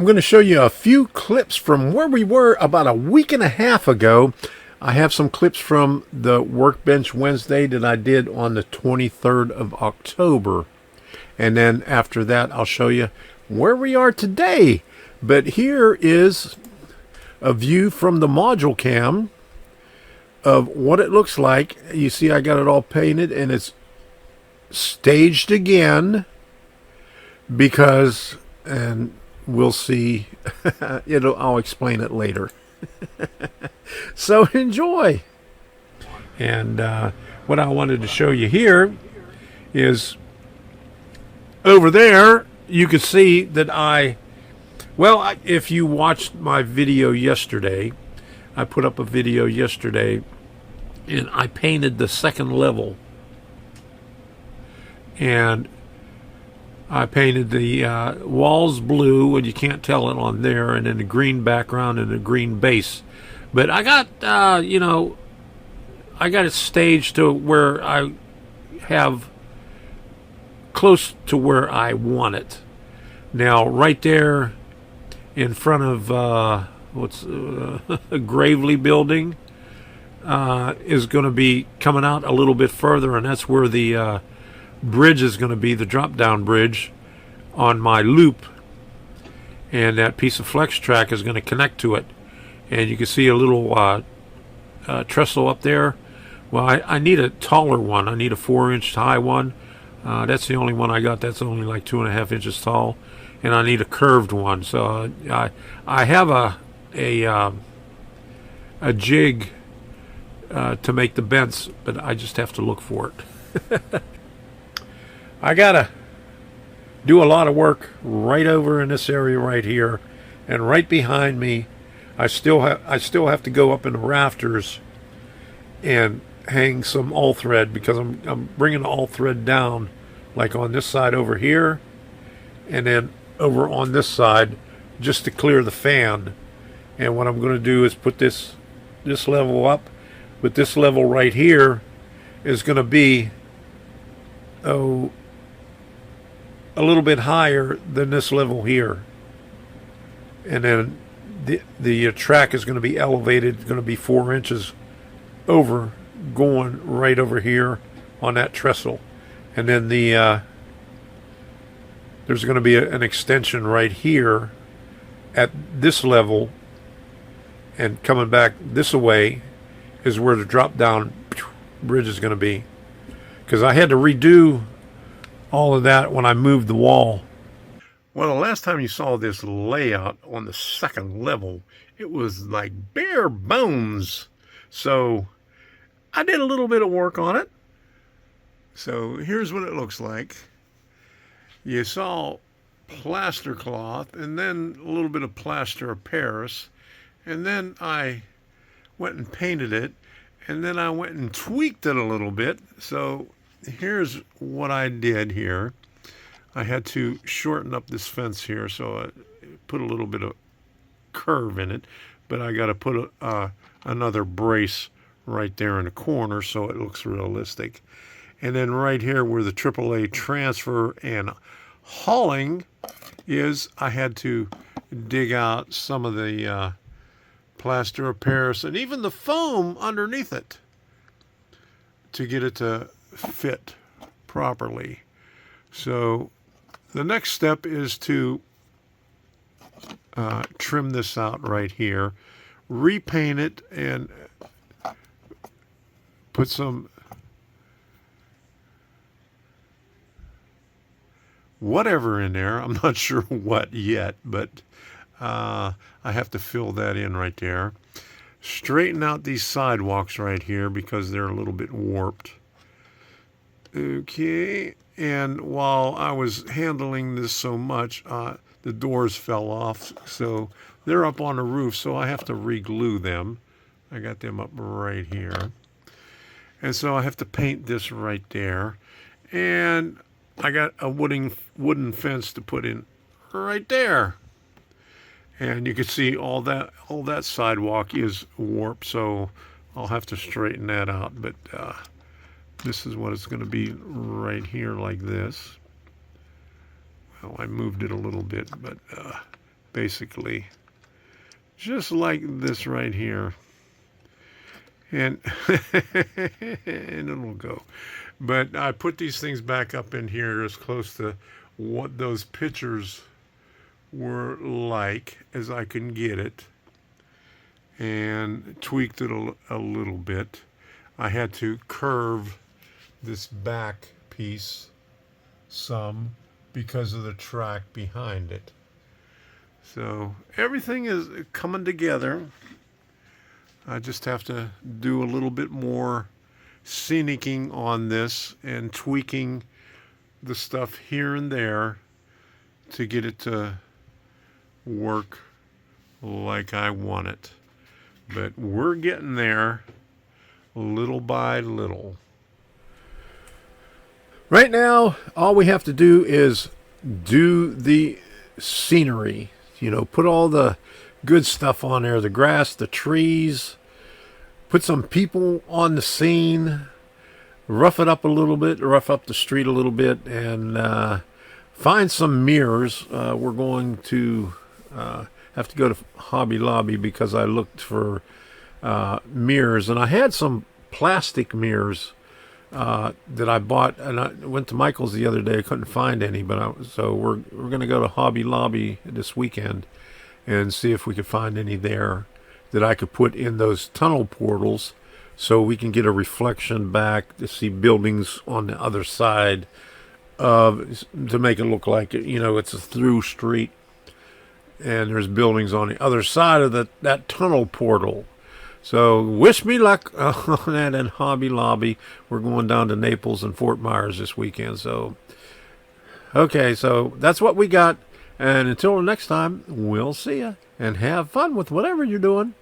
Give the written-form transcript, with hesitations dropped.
I'm going to show you a few clips from where we were about a week and a half ago. I have some clips from the Workbench Wednesday that I did on the 23rd of October. And then after that, I'll show you where we are today. But here is a view from the module cam of what it looks like. You see I got it all painted and it's staged again because, and we'll see, I'll explain it later. So enjoy. And what I wanted to show you here is over there you can see that if you watched my video yesterday, I put up a video yesterday and I painted the second level. And I painted the walls blue, and you can't tell it on there, and then a green background and a green base. But I got, I got it staged to where I have close to where I want it. Now, right there in front of a Gravely building is going to be coming out a little bit further, and that's where the bridge is going to be, the drop-down bridge on my loop, and that piece of flex track is going to connect to it. And you can see a little trestle up there. Well, I need a taller one. I need a 4-inch high one. That's the only one I got. That's only like 2.5 inches tall, and I need a curved one. So I have a jig to make the bends, but I just have to look for it. I gotta do a lot of work right over in this area right here, and right behind me I still have to go up in the rafters and hang some all thread, because I'm bringing the all thread down, like on this side over here, and then over on this side, just to clear the fan. And what I'm going to do is put this level up, but this level right here is going to be a little bit higher than this level here, and then the track is going to be elevated. It's going to be 4 inches over, going right over here on that trestle, and then there's going to be an extension right here at this level, and coming back this way is where the drop down bridge is going to be, because I had to redo all of that when I moved the wall. Well, the last time you saw this layout on the second level, it was like bare bones. So I did a little bit of work on it. So here's what it looks like. You saw plaster cloth, and then a little bit of plaster of Paris, and then I went and painted it, and then I went and tweaked it a little bit. So here's what I did here. I had to shorten up this fence here, so I put a little bit of curve in it, but I got to put another brace right there in the corner so it looks realistic. And then right here where the AAA transfer and hauling is, I had to dig out some of the plaster of Paris and even the foam underneath it to get it to fit properly. So the next step is to trim this out right here, repaint it, and put some whatever in there. I'm not sure what yet, but I have to fill that in right there. Straighten out these sidewalks right here because they're a little bit warped. Okay, and while I was handling this so much, the doors fell off, so they're up on the roof, so I have to re-glue them. I got them up right here. And so I have to paint this right there. And I got a wooden fence to put in right there. And you can see all that sidewalk is warped, so I'll have to straighten that out. But this is what it's going to be right here, like this. Well, I moved it a little bit, but basically. Just like this right here. And, and it'll go. But I put these things back up in here as close to what those pictures were like as I can get it, and tweaked it a little bit. I had to curve this back piece some because of the track behind it. So everything is coming together. I just have to do a little bit more scenicking on this and tweaking the stuff here and there to get it to work like I want it. But we're getting there little by little. Right now, all we have to do is do the scenery. You know, put all the good stuff on there, the grass, the trees, put some people on the scene, rough it up a little bit, rough up the street a little bit, and find some mirrors. We're going to have to go to Hobby Lobby because I looked for mirrors, and I had some plastic mirrors that I bought, and I went to Michael's the other day. I couldn't find any, but so we're going to go to Hobby Lobby this weekend and see if we could find any there that I could put in those tunnel portals so we can get a reflection back to see buildings on the other side of, to make it look like, you know, it's a through street and there's buildings on the other side of that tunnel portal. So wish me luck on that in Hobby Lobby. We're going down to Naples and Fort Myers this weekend. So, okay, so that's what we got. And until next time, we'll see you. And have fun with whatever you're doing.